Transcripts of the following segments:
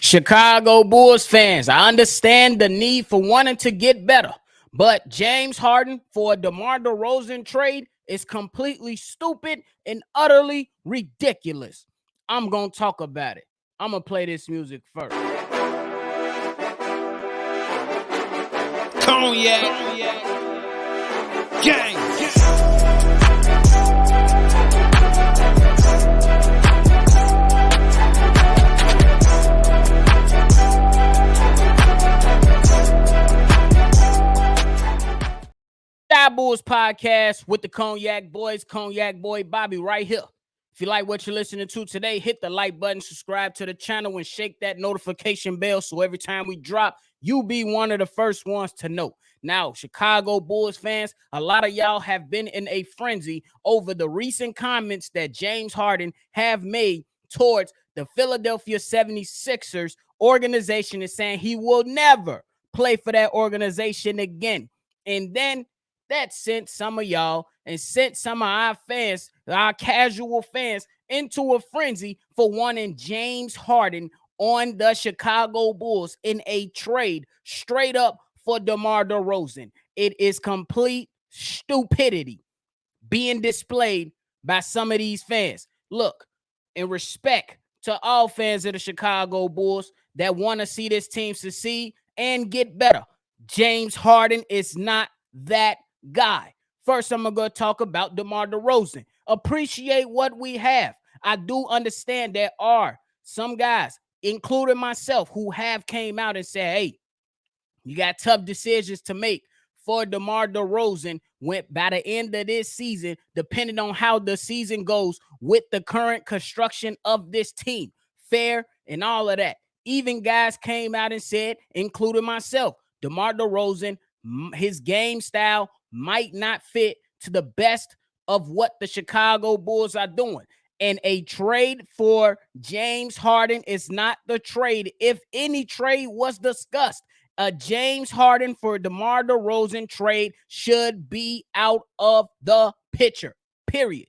Chicago Bulls fans, I understand the need for wanting to get better, but James Harden for a Demar Derozan trade is completely stupid and utterly ridiculous. I'm going to talk about it. I'm going to play this music first. Cognac. Gang. Bulls podcast with the Cognac Boys, Cognac Boy Bobby right here. If you like what you're listening to today, hit the like button, subscribe to the channel, and shake that notification bell so every time we drop, you be one of the first ones to know. Now, Chicago Bulls fans, a lot of y'all have been in a frenzy over the recent comments that James Harden have made towards the Philadelphia 76ers organization and saying he will never play for that organization again. And then that sent some of y'all and sent some of our fans, our casual fans, into a frenzy for wanting James Harden on the Chicago Bulls in a trade straight up for DeMar DeRozan. It is complete stupidity being displayed by some of these fans. Look, in respect to all fans of the Chicago Bulls that want to see this team succeed and get better, James Harden is not that guy. First, I'm going to talk about DeMar DeRozan. Appreciate what we have. I do understand there are some guys, including myself, who have came out and said, hey, you got tough decisions to make for DeMar DeRozan by the end of this season, depending on how the season goes with the current construction of this team. Fair and all of that. Even guys came out and said, including myself, DeMar DeRozan, his game style might not fit to the best of what the Chicago Bulls are doing. And a trade for James Harden is not the trade. If any trade was discussed, a James Harden for DeMar DeRozan trade should be out of the picture, period.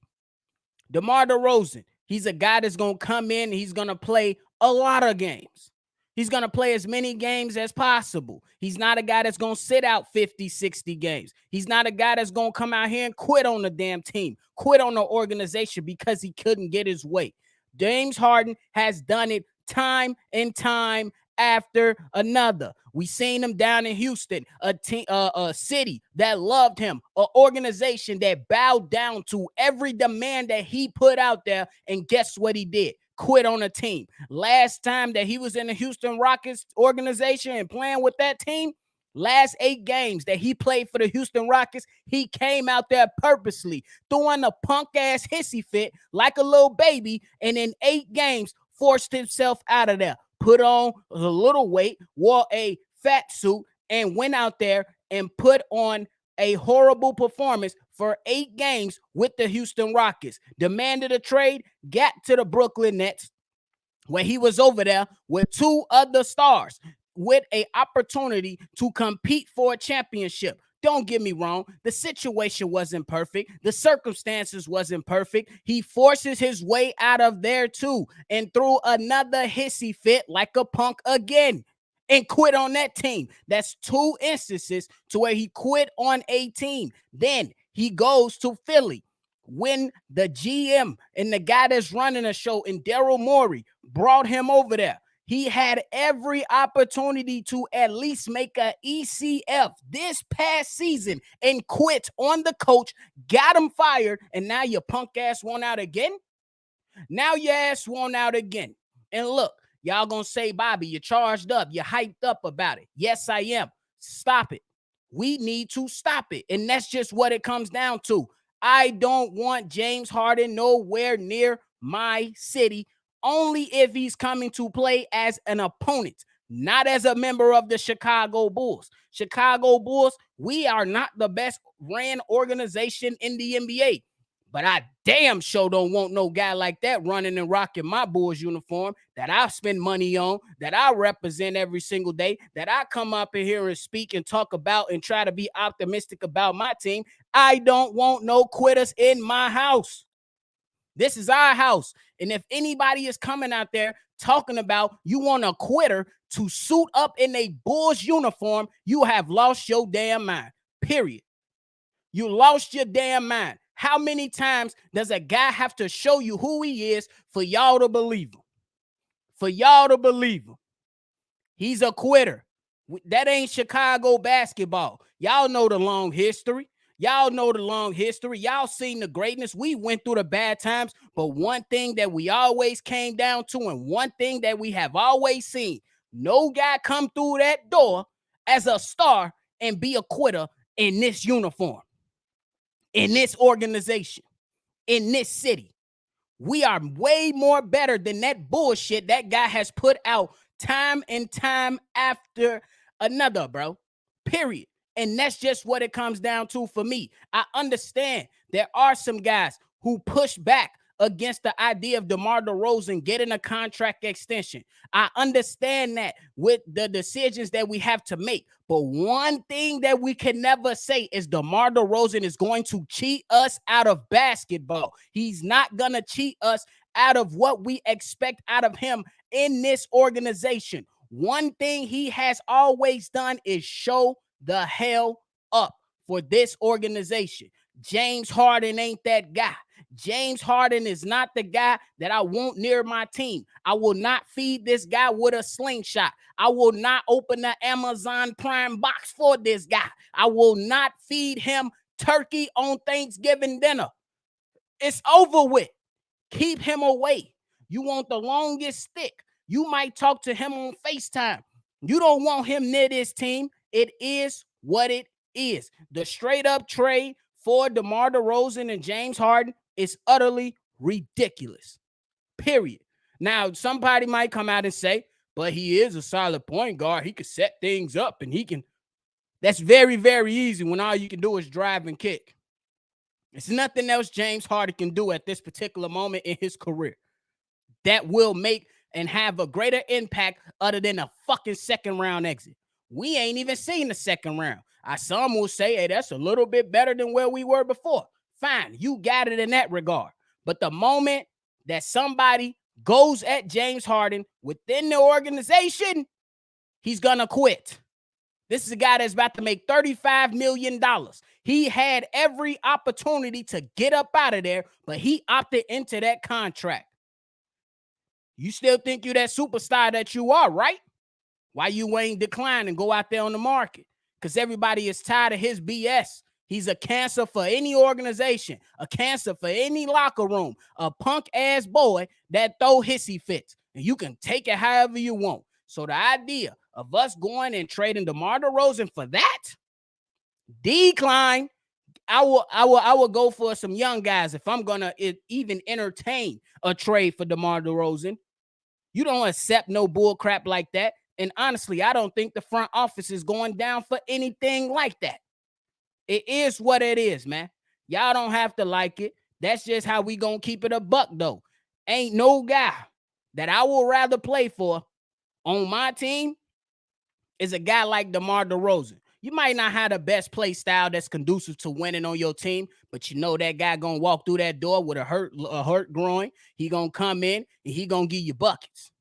DeMar DeRozan, he's a guy that's going to come in. He's going to play a lot of games. He's going to play as many games as possible. He's not a guy that's going to sit out 50, 60 games. He's not a guy that's going to come out here and quit on the damn team, quit on the organization because he couldn't get his way. James Harden has done it time and time after another. We seen him down in Houston, a city that loved him, an organization that bowed down to every demand that he put out there. And guess what he did? Quit on a team. Last time that he was in the Houston Rockets organization and playing with that team, last 8 games that he played for the Houston Rockets, he came out there purposely throwing a punk ass hissy fit like a little baby, and in 8 games forced himself out of there, put on a little weight, wore a fat suit, and went out there and put on a horrible performance for 8 games with the Houston Rockets. Demanded a trade, got to the Brooklyn Nets, where he was over there with 2 other stars with an opportunity to compete for a championship. Don't get me wrong. The situation wasn't perfect. The circumstances wasn't perfect. He forces his way out of there too and threw another hissy fit like a punk again and quit on that team. That's 2 instances to where he quit on a team. Then he goes to Philly when the GM and the guy that's running the show and Daryl Morey brought him over there. He had every opportunity to at least make an ECF this past season and quit on the coach, got him fired, and now your punk ass won out again? Now your ass won out again. And look, y'all gonna say, Bobby, you're charged up, you're hyped up about it. Yes, I am. Stop it. We need to stop it. And that's just what it comes down to. I don't want James Harden nowhere near my city, only if he's coming to play as an opponent, not as a member of the Chicago Bulls. Chicago Bulls, we are not the best ran organization in the NBA. But I damn sure don't want no guy like that running and rocking my Bulls uniform that I spend money on, that I represent every single day, that I come up in here and speak and talk about and try to be optimistic about my team. I don't want no quitters in my house. This is our house. And if anybody is coming out there talking about you want a quitter to suit up in a Bulls uniform, you have lost your damn mind. Period. You lost your damn mind. How many times does a guy have to show you who he is for y'all to believe him? For y'all to believe him. He's a quitter. That ain't Chicago basketball. Y'all know the long history. Y'all know the long history. Y'all seen the greatness. We went through the bad times, but one thing that we always came down to, and one thing that we have always seen, no guy come through that door as a star and be a quitter in this uniform, in this organization, in this city. We are way more better than that bullshit that guy has put out time and time after another, bro. Period. And that's just what it comes down to for me. I understand there are some guys who push back against the idea of DeMar DeRozan getting a contract extension. I understand that with the decisions that we have to make. But one thing that we can never say is DeMar DeRozan is going to cheat us out of basketball. He's not going to cheat us out of what we expect out of him in this organization. One thing he has always done is show the hell up for this organization. James Harden ain't that guy. James Harden is not the guy that I want near my team. I will not feed this guy with a slingshot. I will not open the Amazon Prime box for this guy. I will not feed him turkey on Thanksgiving dinner. It's over with. Keep him away. You want the longest stick. You might talk to him on FaceTime. You don't want him near this team. It is what it is. The straight up trade for DeMar DeRozan and James Harden is utterly ridiculous. Period. Now, somebody might come out and say, but he is a solid point guard. He can set things up and he can. That's very, very easy when all you can do is drive and kick. There's nothing else James Harden can do at this particular moment in his career that will make and have a greater impact other than a fucking second round exit. We ain't even seen the second round. Some will say, hey, that's a little bit better than where we were before. Fine, you got it in that regard. But the moment that somebody goes at James Harden within the organization, he's going to quit. This is a guy that's about to make $35 million. He had every opportunity to get up out of there, but he opted into that contract. You still think you're that superstar that you are, right? Why you ain't decline and go out there on the market? Because everybody is tired of his BS. He's a cancer for any organization, a cancer for any locker room, a punk-ass boy that throw hissy fits. And you can take it however you want. So the idea of us going and trading DeMar DeRozan for that, decline. I will go for some young guys if I'm going to even entertain a trade for DeMar DeRozan. You don't accept no bull crap like that. And honestly, I don't think the front office is going down for anything like that. It is what it is, man. Y'all don't have to like it. That's just how we gonna keep it a buck, though. Ain't no guy that I would rather play for on my team is a guy like DeMar DeRozan. You might not have the best play style that's conducive to winning on your team, but you know that guy gonna walk through that door with a hurt groin. He gonna come in and he gonna give you buckets.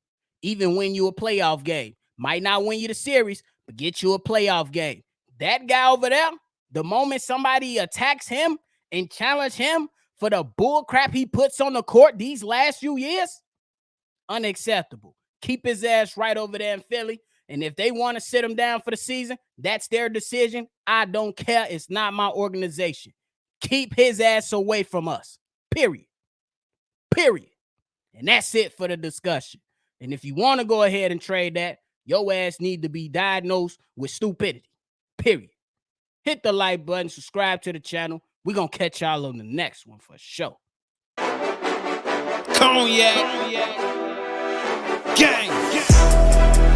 Even win you a playoff game. Might not win you the series, but get you a playoff game. That guy over there, the moment somebody attacks him and challenge him for the bull crap he puts on the court these last few years, unacceptable. Keep his ass right over there in Philly. And if they want to sit him down for the season, that's their decision. I don't care. It's not my organization. Keep his ass away from us. Period. Period. And that's it for the discussion. And if you want to go ahead and trade that, your ass need to be diagnosed with stupidity. Period. Hit the like button, subscribe to the channel. We're going to catch y'all on the next one for sure. Cognac. Gang.